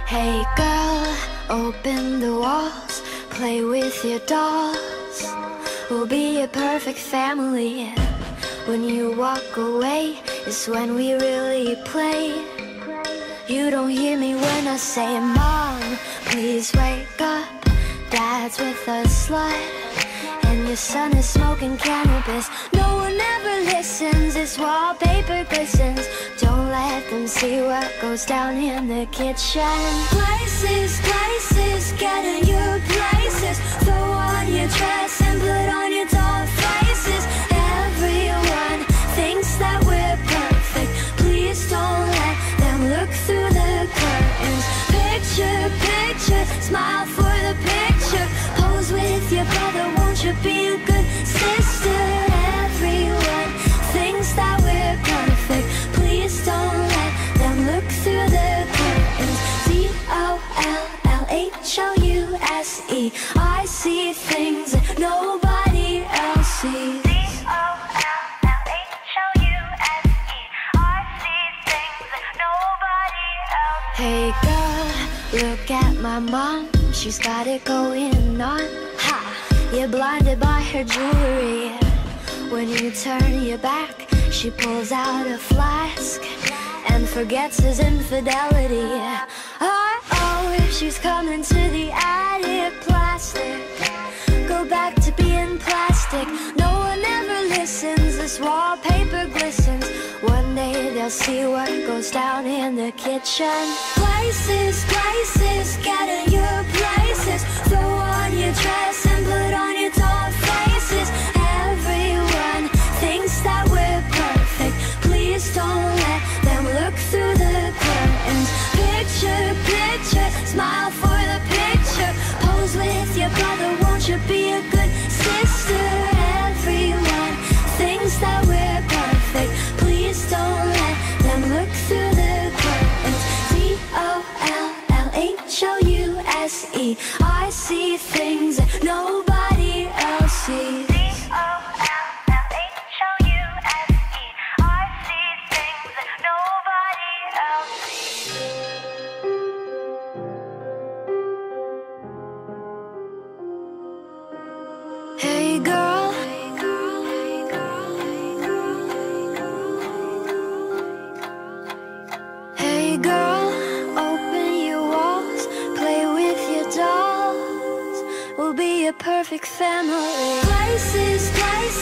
Hey girl, open the walls, play with your dolls. We'll be a perfect family. When you walk away is when we really play. You don't hear me when I say, Mom, please wake up. Dad's with a slut, and your son is smoking cannabis. No one ever listens, this wallpaper glistens. Don't let them see what goes down in the kitchen. Places, places, get in your places. Throw on your dress and put on your doll faces. Everyone thinks that we're perfect. Please don't let them look through the curtains. Picture, picture, smile for the picture. Pose with your brother, won't you be a good sister? Everyone thinks that we're perfect. Please don't let them look through the curtains. DOLLHOUSE, I see things that nobody else sees. Hey girl, look at my mom, she's got it going on. Ha! You're blinded by her jewelry. When you turn your back, she pulls out a flask and forgets his infidelity. Oh, she's coming to the attic. Plastic, go back to being plastic. No one ever listens, this wallpaper glistens. One day they'll see what goes down in the kitchen. Places, places, get in your places. Throw on your dress and put on your doll faces. Everyone thinks that we're perfect. Please don't let them look through the curtains. Picture, picture, smile for the picture. Pose with your brother, won't you be a good sister? Everyone thinks that we're perfect. Please don't let them look through the curtains. DOLLHOUSE, I see things that nobody else sees. Hey girl, hey girl, open your walls, play with your dolls. We'll be a perfect family. Places, places.